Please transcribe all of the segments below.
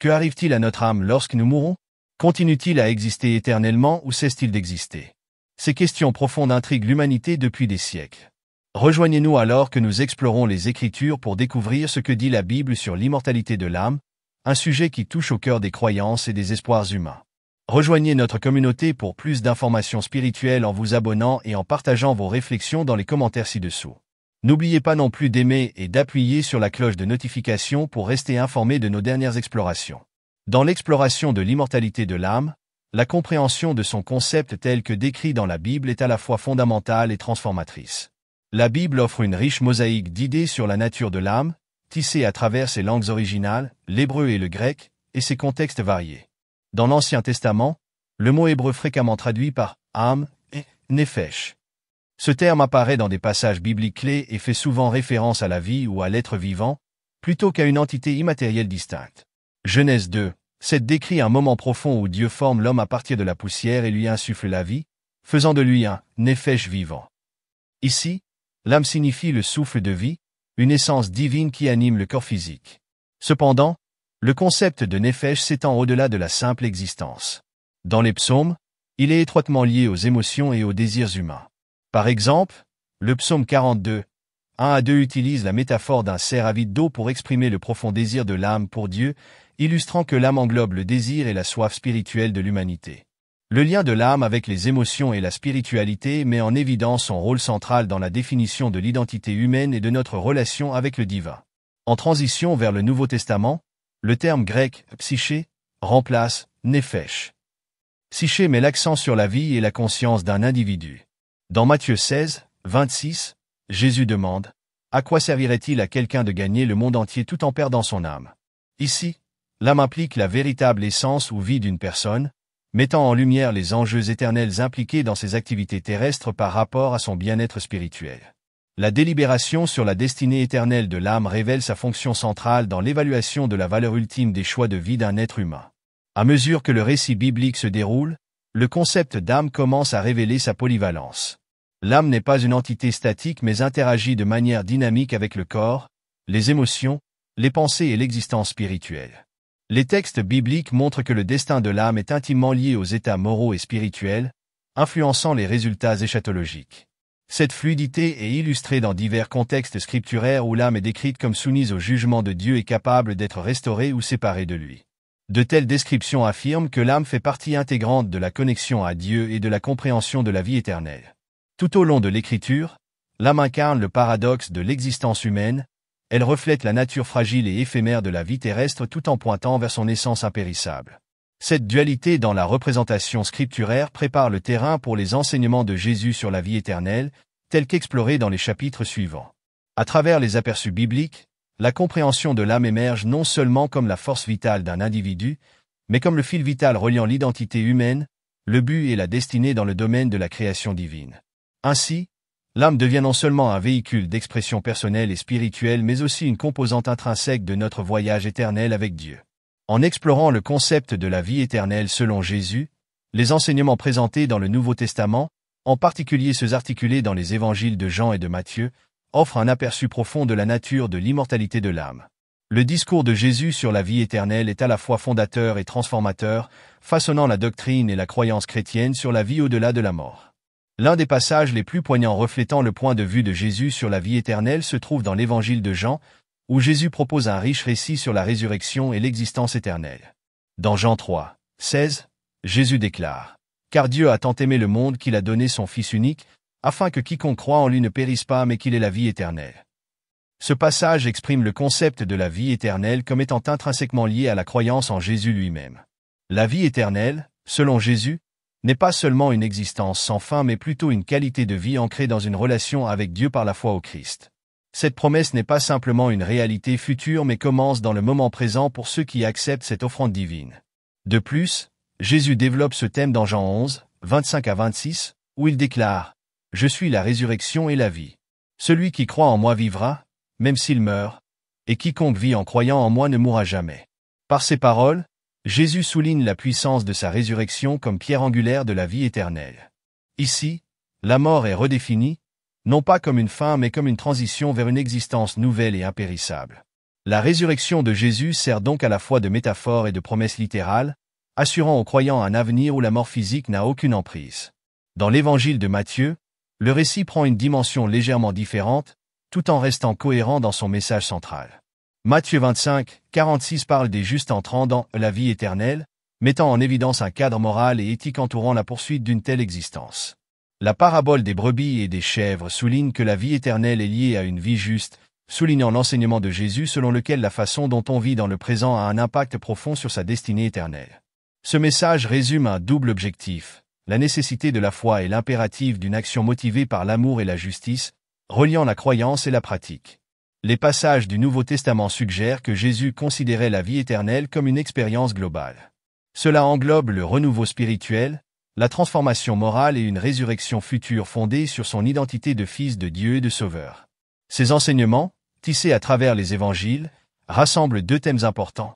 Que arrive-t-il à notre âme lorsque nous mourons? Continue-t-il à exister éternellement ou cesse-t-il d'exister? Ces questions profondes intriguent l'humanité depuis des siècles. Rejoignez-nous alors que nous explorons les Écritures pour découvrir ce que dit la Bible sur l'immortalité de l'âme, un sujet qui touche au cœur des croyances et des espoirs humains. Rejoignez notre communauté pour plus d'informations spirituelles en vous abonnant et en partageant vos réflexions dans les commentaires ci-dessous. N'oubliez pas non plus d'aimer et d'appuyer sur la cloche de notification pour rester informé de nos dernières explorations. Dans l'exploration de l'immortalité de l'âme, la compréhension de son concept tel que décrit dans la Bible est à la fois fondamentale et transformatrice. La Bible offre une riche mosaïque d'idées sur la nature de l'âme, tissée à travers ses langues originales, l'hébreu et le grec, et ses contextes variés. Dans l'Ancien Testament, le mot hébreu fréquemment traduit par « âme » est « nefesh ». Ce terme apparaît dans des passages bibliques clés et fait souvent référence à la vie ou à l'être vivant, plutôt qu'à une entité immatérielle distincte. Genèse 2:7 décrit un moment profond où Dieu forme l'homme à partir de la poussière et lui insuffle la vie, faisant de lui un « nefesh » vivant. Ici, l'âme signifie le souffle de vie, une essence divine qui anime le corps physique. Cependant, le concept de nefesh s'étend au-delà de la simple existence. Dans les psaumes, il est étroitement lié aux émotions et aux désirs humains. Par exemple, le psaume 42, 1-2 utilise la métaphore d'un cerf avide d'eau pour exprimer le profond désir de l'âme pour Dieu, illustrant que l'âme englobe le désir et la soif spirituelle de l'humanité. Le lien de l'âme avec les émotions et la spiritualité met en évidence son rôle central dans la définition de l'identité humaine et de notre relation avec le divin. En transition vers le Nouveau Testament, le terme grec « psyché » remplace « nefesh ». Psyché met l'accent sur la vie et la conscience d'un individu. Dans Matthieu 16:26, Jésus demande « À quoi servirait-il à quelqu'un de gagner le monde entier tout en perdant son âme ?» Ici, l'âme implique la véritable essence ou vie d'une personne, mettant en lumière les enjeux éternels impliqués dans ses activités terrestres par rapport à son bien-être spirituel. La délibération sur la destinée éternelle de l'âme révèle sa fonction centrale dans l'évaluation de la valeur ultime des choix de vie d'un être humain. À mesure que le récit biblique se déroule, le concept d'âme commence à révéler sa polyvalence. L'âme n'est pas une entité statique mais interagit de manière dynamique avec le corps, les émotions, les pensées et l'existence spirituelle. Les textes bibliques montrent que le destin de l'âme est intimement lié aux états moraux et spirituels, influençant les résultats eschatologiques. Cette fluidité est illustrée dans divers contextes scripturaires où l'âme est décrite comme soumise au jugement de Dieu et capable d'être restaurée ou séparée de lui. De telles descriptions affirment que l'âme fait partie intégrante de la connexion à Dieu et de la compréhension de la vie éternelle. Tout au long de l'Écriture, l'âme incarne le paradoxe de l'existence humaine, elle reflète la nature fragile et éphémère de la vie terrestre tout en pointant vers son essence impérissable. Cette dualité dans la représentation scripturaire prépare le terrain pour les enseignements de Jésus sur la vie éternelle, tels qu'explorés dans les chapitres suivants. À travers les aperçus bibliques, la compréhension de l'âme émerge non seulement comme la force vitale d'un individu, mais comme le fil vital reliant l'identité humaine, le but et la destinée dans le domaine de la création divine. Ainsi, l'âme devient non seulement un véhicule d'expression personnelle et spirituelle mais aussi une composante intrinsèque de notre voyage éternel avec Dieu. En explorant le concept de la vie éternelle selon Jésus, les enseignements présentés dans le Nouveau Testament, en particulier ceux articulés dans les évangiles de Jean et de Matthieu, offrent un aperçu profond de la nature de l'immortalité de l'âme. Le discours de Jésus sur la vie éternelle est à la fois fondateur et transformateur, façonnant la doctrine et la croyance chrétienne sur la vie au-delà de la mort. L'un des passages les plus poignants reflétant le point de vue de Jésus sur la vie éternelle se trouve dans l'évangile de Jean, où Jésus propose un riche récit sur la résurrection et l'existence éternelle. Dans Jean 3:16, Jésus déclare « Car Dieu a tant aimé le monde qu'il a donné son Fils unique, afin que quiconque croit en lui ne périsse pas mais qu'il ait la vie éternelle. » Ce passage exprime le concept de la vie éternelle comme étant intrinsèquement lié à la croyance en Jésus lui-même. La vie éternelle, selon Jésus, n'est pas seulement une existence sans fin mais plutôt une qualité de vie ancrée dans une relation avec Dieu par la foi au Christ. Cette promesse n'est pas simplement une réalité future mais commence dans le moment présent pour ceux qui acceptent cette offrande divine. De plus, Jésus développe ce thème dans Jean 11:25-26, où il déclare « Je suis la résurrection et la vie. Celui qui croit en moi vivra, même s'il meurt, et quiconque vit en croyant en moi ne mourra jamais. » Par ces paroles, Jésus souligne la puissance de sa résurrection comme pierre angulaire de la vie éternelle. Ici, la mort est redéfinie, non pas comme une fin mais comme une transition vers une existence nouvelle et impérissable. La résurrection de Jésus sert donc à la fois de métaphore et de promesse littérale, assurant aux croyants un avenir où la mort physique n'a aucune emprise. Dans l'évangile de Matthieu, le récit prend une dimension légèrement différente, tout en restant cohérent dans son message central. Matthieu 25, 46 parle des justes entrant dans la vie éternelle, mettant en évidence un cadre moral et éthique entourant la poursuite d'une telle existence. La parabole des brebis et des chèvres souligne que la vie éternelle est liée à une vie juste, soulignant l'enseignement de Jésus selon lequel la façon dont on vit dans le présent a un impact profond sur sa destinée éternelle. Ce message résume un double objectif, la nécessité de la foi et l'impératif d'une action motivée par l'amour et la justice, reliant la croyance et la pratique. Les passages du Nouveau Testament suggèrent que Jésus considérait la vie éternelle comme une expérience globale. Cela englobe le renouveau spirituel, la transformation morale et une résurrection future fondée sur son identité de fils de Dieu et de sauveur. Ces enseignements, tissés à travers les évangiles, rassemblent deux thèmes importants: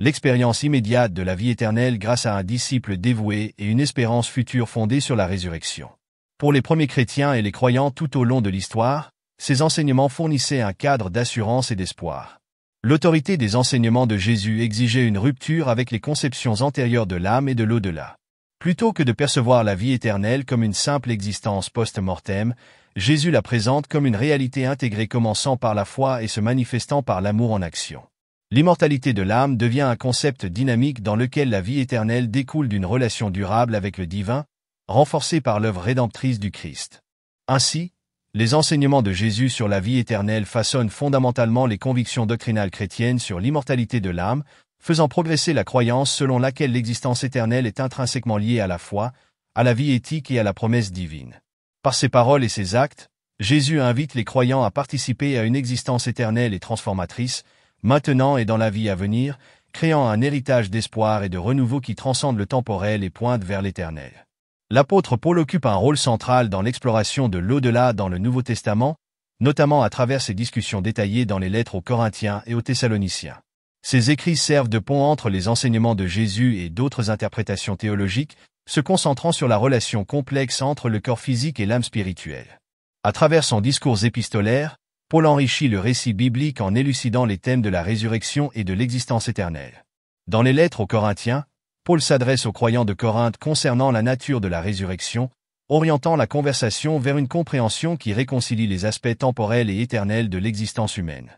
l'expérience immédiate de la vie éternelle grâce à un disciple dévoué et une espérance future fondée sur la résurrection. Pour les premiers chrétiens et les croyants tout au long de l'histoire, ces enseignements fournissaient un cadre d'assurance et d'espoir. L'autorité des enseignements de Jésus exigeait une rupture avec les conceptions antérieures de l'âme et de l'au-delà. Plutôt que de percevoir la vie éternelle comme une simple existence post-mortem, Jésus la présente comme une réalité intégrée commençant par la foi et se manifestant par l'amour en action. L'immortalité de l'âme devient un concept dynamique dans lequel la vie éternelle découle d'une relation durable avec le divin, renforcée par l'œuvre rédemptrice du Christ. Ainsi, les enseignements de Jésus sur la vie éternelle façonnent fondamentalement les convictions doctrinales chrétiennes sur l'immortalité de l'âme, faisant progresser la croyance selon laquelle l'existence éternelle est intrinsèquement liée à la foi, à la vie éthique et à la promesse divine. Par ses paroles et ses actes, Jésus invite les croyants à participer à une existence éternelle et transformatrice, maintenant et dans la vie à venir, créant un héritage d'espoir et de renouveau qui transcende le temporel et pointe vers l'éternel. L'apôtre Paul occupe un rôle central dans l'exploration de l'au-delà dans le Nouveau Testament, notamment à travers ses discussions détaillées dans les lettres aux Corinthiens et aux Thessaloniciens. Ces écrits servent de pont entre les enseignements de Jésus et d'autres interprétations théologiques, se concentrant sur la relation complexe entre le corps physique et l'âme spirituelle. À travers son discours épistolaire, Paul enrichit le récit biblique en élucidant les thèmes de la résurrection et de l'existence éternelle. Dans les lettres aux Corinthiens, Paul s'adresse aux croyants de Corinthe concernant la nature de la résurrection, orientant la conversation vers une compréhension qui réconcilie les aspects temporels et éternels de l'existence humaine.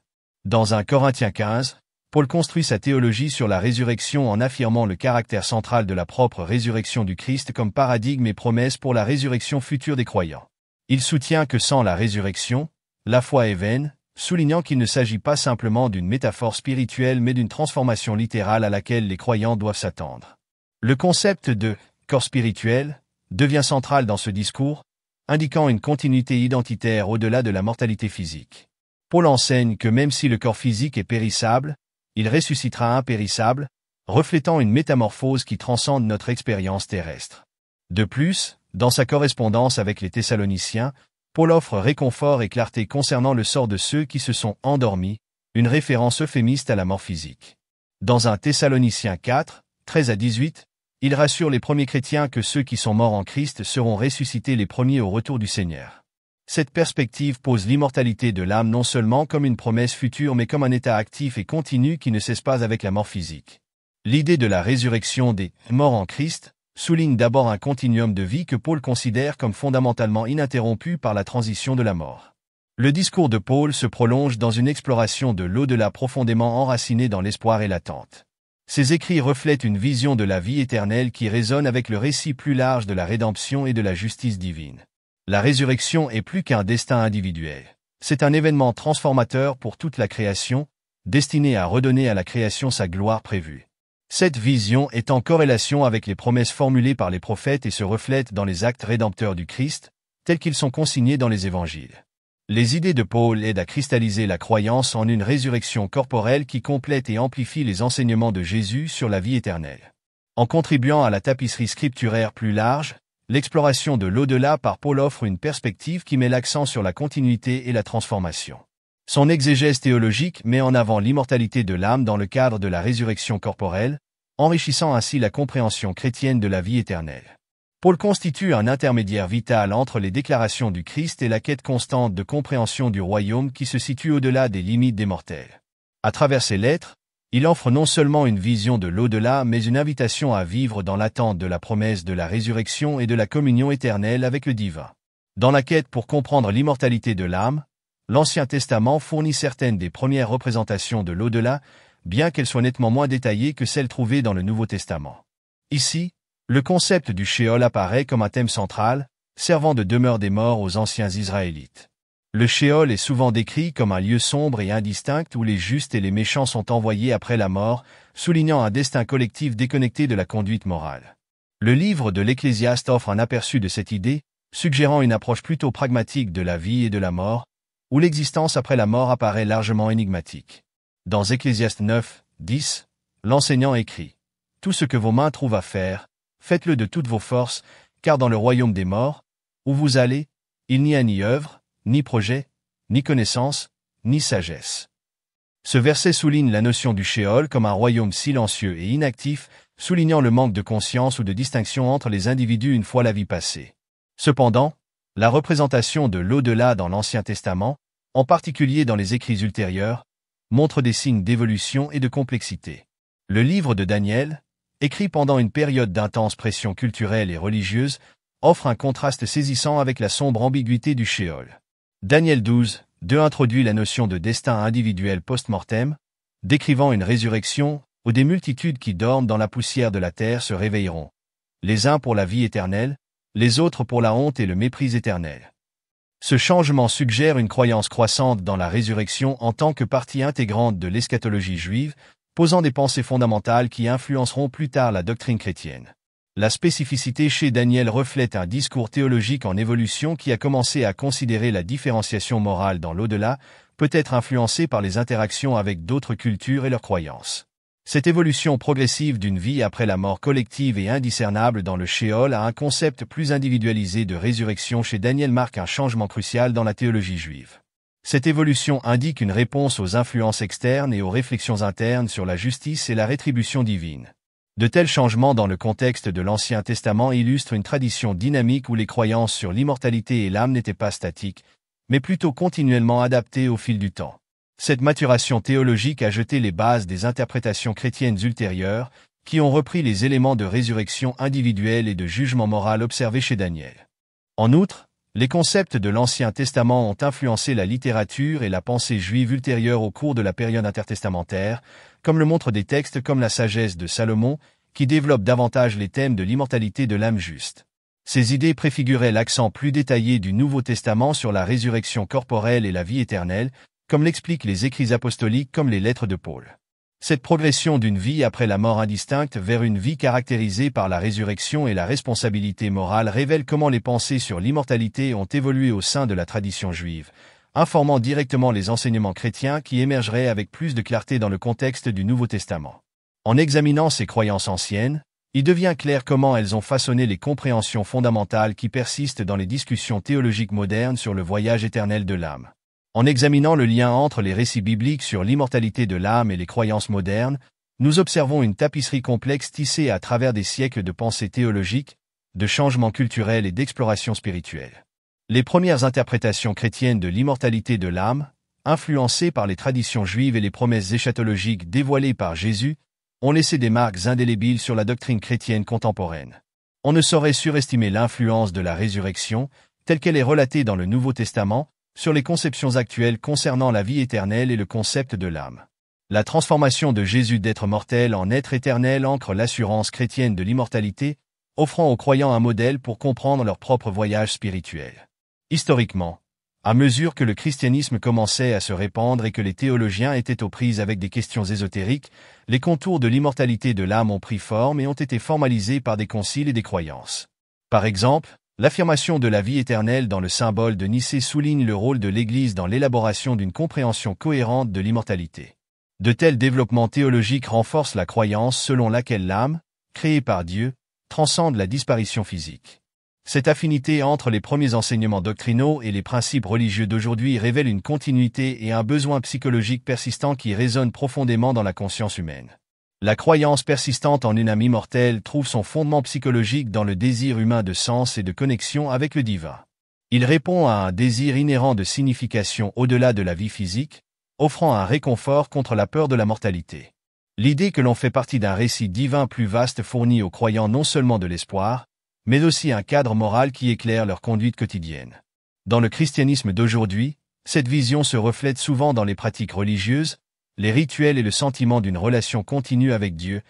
Dans 1 Corinthiens 15, Paul construit sa théologie sur la résurrection en affirmant le caractère central de la propre résurrection du Christ comme paradigme et promesse pour la résurrection future des croyants. Il soutient que sans la résurrection, la foi est vaine, soulignant qu'il ne s'agit pas simplement d'une métaphore spirituelle mais d'une transformation littérale à laquelle les croyants doivent s'attendre. Le concept de « corps spirituel » devient central dans ce discours, indiquant une continuité identitaire au-delà de la mortalité physique. Paul enseigne que même si le corps physique est périssable, il ressuscitera impérissable, reflétant une métamorphose qui transcende notre expérience terrestre. De plus, dans sa correspondance avec les Thessaloniciens, Paul offre réconfort et clarté concernant le sort de ceux qui se sont endormis, une référence euphémiste à la mort physique. Dans 1 Thessaloniciens 4, 13-18, il rassure les premiers chrétiens que ceux qui sont morts en Christ seront ressuscités les premiers au retour du Seigneur. Cette perspective pose l'immortalité de l'âme non seulement comme une promesse future mais comme un état actif et continu qui ne cesse pas avec la mort physique. L'idée de la résurrection des morts en Christ souligne d'abord un continuum de vie que Paul considère comme fondamentalement ininterrompu par la transition de la mort. Le discours de Paul se prolonge dans une exploration de l'au-delà profondément enracinée dans l'espoir et l'attente. Ses écrits reflètent une vision de la vie éternelle qui résonne avec le récit plus large de la rédemption et de la justice divine. La résurrection est plus qu'un destin individuel. C'est un événement transformateur pour toute la création, destiné à redonner à la création sa gloire prévue. Cette vision est en corrélation avec les promesses formulées par les prophètes et se reflète dans les actes rédempteurs du Christ, tels qu'ils sont consignés dans les évangiles. Les idées de Paul aident à cristalliser la croyance en une résurrection corporelle qui complète et amplifie les enseignements de Jésus sur la vie éternelle. En contribuant à la tapisserie scripturaire plus large, l'exploration de l'au-delà par Paul offre une perspective qui met l'accent sur la continuité et la transformation. Son exégèse théologique met en avant l'immortalité de l'âme dans le cadre de la résurrection corporelle, enrichissant ainsi la compréhension chrétienne de la vie éternelle. Paul constitue un intermédiaire vital entre les déclarations du Christ et la quête constante de compréhension du royaume qui se situe au-delà des limites des mortels. À travers ces lettres, il offre non seulement une vision de l'au-delà, mais une invitation à vivre dans l'attente de la promesse de la résurrection et de la communion éternelle avec le divin. Dans la quête pour comprendre l'immortalité de l'âme, l'Ancien Testament fournit certaines des premières représentations de l'au-delà, bien qu'elles soient nettement moins détaillées que celles trouvées dans le Nouveau Testament. Ici, le concept du Sheol apparaît comme un thème central, servant de demeure des morts aux anciens Israélites. Le Sheol est souvent décrit comme un lieu sombre et indistinct où les justes et les méchants sont envoyés après la mort, soulignant un destin collectif déconnecté de la conduite morale. Le livre de l'Ecclésiaste offre un aperçu de cette idée, suggérant une approche plutôt pragmatique de la vie et de la mort, où l'existence après la mort apparaît largement énigmatique. Dans Ecclésiaste 9, 10, l'enseignant écrit « Tout ce que vos mains trouvent à faire, faites-le de toutes vos forces, car dans le royaume des morts, où vous allez, il n'y a ni œuvre, ni projet, ni connaissance, ni sagesse. » Ce verset souligne la notion du Sheol comme un royaume silencieux et inactif, soulignant le manque de conscience ou de distinction entre les individus une fois la vie passée. Cependant, la représentation de l'au-delà dans l'Ancien Testament, en particulier dans les écrits ultérieurs, montre des signes d'évolution et de complexité. Le livre de Daniel, écrit pendant une période d'intense pression culturelle et religieuse, offre un contraste saisissant avec la sombre ambiguïté du Sheol. Daniel 12, 2 introduit la notion de destin individuel post-mortem, décrivant une résurrection où des multitudes qui dorment dans la poussière de la terre se réveilleront, les uns pour la vie éternelle, les autres pour la honte et le mépris éternel. Ce changement suggère une croyance croissante dans la résurrection en tant que partie intégrante de l'eschatologie juive, posant des pensées fondamentales qui influenceront plus tard la doctrine chrétienne. La spécificité chez Daniel reflète un discours théologique en évolution qui a commencé à considérer la différenciation morale dans l'au-delà, peut être influencée par les interactions avec d'autres cultures et leurs croyances. Cette évolution progressive d'une vie après la mort collective et indiscernable dans le Sheol à un concept plus individualisé de résurrection chez Daniel marque un changement crucial dans la théologie juive. Cette évolution indique une réponse aux influences externes et aux réflexions internes sur la justice et la rétribution divine. De tels changements dans le contexte de l'Ancien Testament illustrent une tradition dynamique où les croyances sur l'immortalité et l'âme n'étaient pas statiques, mais plutôt continuellement adaptées au fil du temps. Cette maturation théologique a jeté les bases des interprétations chrétiennes ultérieures, qui ont repris les éléments de résurrection individuelle et de jugement moral observés chez Daniel. En outre, les concepts de l'Ancien Testament ont influencé la littérature et la pensée juive ultérieure au cours de la période intertestamentaire, comme le montrent des textes comme la Sagesse de Salomon, qui développent davantage les thèmes de l'immortalité de l'âme juste. Ces idées préfiguraient l'accent plus détaillé du Nouveau Testament sur la résurrection corporelle et la vie éternelle, comme l'expliquent les écrits apostoliques comme les lettres de Paul. Cette progression d'une vie après la mort indistincte vers une vie caractérisée par la résurrection et la responsabilité morale révèle comment les pensées sur l'immortalité ont évolué au sein de la tradition juive, informant directement les enseignements chrétiens qui émergeraient avec plus de clarté dans le contexte du Nouveau Testament. En examinant ces croyances anciennes, il devient clair comment elles ont façonné les compréhensions fondamentales qui persistent dans les discussions théologiques modernes sur le voyage éternel de l'âme. En examinant le lien entre les récits bibliques sur l'immortalité de l'âme et les croyances modernes, nous observons une tapisserie complexe tissée à travers des siècles de pensée théologique, de changements culturels et d'exploration spirituelle. Les premières interprétations chrétiennes de l'immortalité de l'âme, influencées par les traditions juives et les promesses eschatologiques dévoilées par Jésus, ont laissé des marques indélébiles sur la doctrine chrétienne contemporaine. On ne saurait surestimer l'influence de la résurrection, telle qu'elle est relatée dans le Nouveau Testament, sur les conceptions actuelles concernant la vie éternelle et le concept de l'âme. La transformation de Jésus d'être mortel en être éternel ancre l'assurance chrétienne de l'immortalité, offrant aux croyants un modèle pour comprendre leur propre voyage spirituel. Historiquement, à mesure que le christianisme commençait à se répandre et que les théologiens étaient aux prises avec des questions ésotériques, les contours de l'immortalité de l'âme ont pris forme et ont été formalisés par des conciles et des croyances. Par exemple, l'affirmation de la vie éternelle dans le symbole de Nicée souligne le rôle de l'Église dans l'élaboration d'une compréhension cohérente de l'immortalité. De tels développements théologiques renforcent la croyance selon laquelle l'âme, créée par Dieu, transcende la disparition physique. Cette affinité entre les premiers enseignements doctrinaux et les principes religieux d'aujourd'hui révèle une continuité et un besoin psychologique persistant qui résonne profondément dans la conscience humaine. La croyance persistante en une âme immortelle trouve son fondement psychologique dans le désir humain de sens et de connexion avec le divin. Il répond à un désir inhérent de signification au-delà de la vie physique, offrant un réconfort contre la peur de la mortalité. L'idée que l'on fait partie d'un récit divin plus vaste fournit aux croyants non seulement de l'espoir, mais aussi un cadre moral qui éclaire leur conduite quotidienne. Dans le christianisme d'aujourd'hui, cette vision se reflète souvent dans les pratiques religieuses, les rituels et le sentiment d'une relation continue avec Dieu,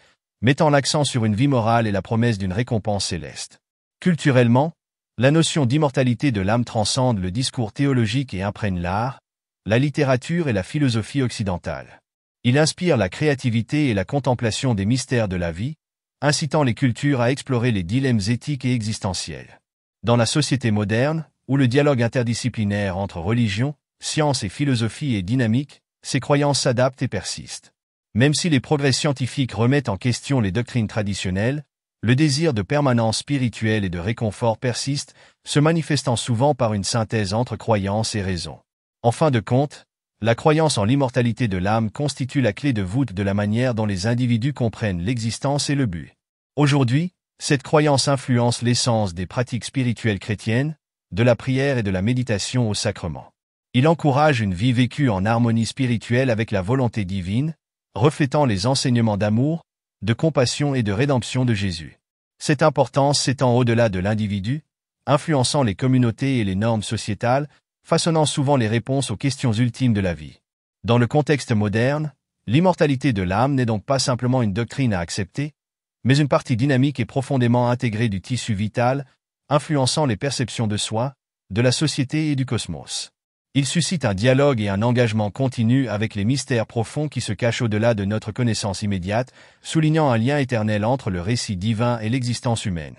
mettant l'accent sur une vie morale et la promesse d'une récompense céleste. Culturellement, la notion d'immortalité de l'âme transcende le discours théologique et imprègne l'art, la littérature et la philosophie occidentale. Il inspire la créativité et la contemplation des mystères de la vie, incitant les cultures à explorer les dilemmes éthiques et existentiels. Dans la société moderne, où le dialogue interdisciplinaire entre religion, science et philosophie est dynamique, ces croyances s'adaptent et persistent. Même si les progrès scientifiques remettent en question les doctrines traditionnelles, le désir de permanence spirituelle et de réconfort persiste, se manifestant souvent par une synthèse entre croyance et raison. En fin de compte, la croyance en l'immortalité de l'âme constitue la clé de voûte de la manière dont les individus comprennent l'existence et le but. Aujourd'hui, cette croyance influence l'essence des pratiques spirituelles chrétiennes, de la prière et de la méditation au sacrement. Il encourage une vie vécue en harmonie spirituelle avec la volonté divine, reflétant les enseignements d'amour, de compassion et de rédemption de Jésus. Cette importance s'étend au-delà de l'individu, influençant les communautés et les normes sociétales, façonnant souvent les réponses aux questions ultimes de la vie. Dans le contexte moderne, l'immortalité de l'âme n'est donc pas simplement une doctrine à accepter, mais une partie dynamique et profondément intégrée du tissu vital, influençant les perceptions de soi, de la société et du cosmos. Il suscite un dialogue et un engagement continu avec les mystères profonds qui se cachent au-delà de notre connaissance immédiate, soulignant un lien éternel entre le récit divin et l'existence humaine.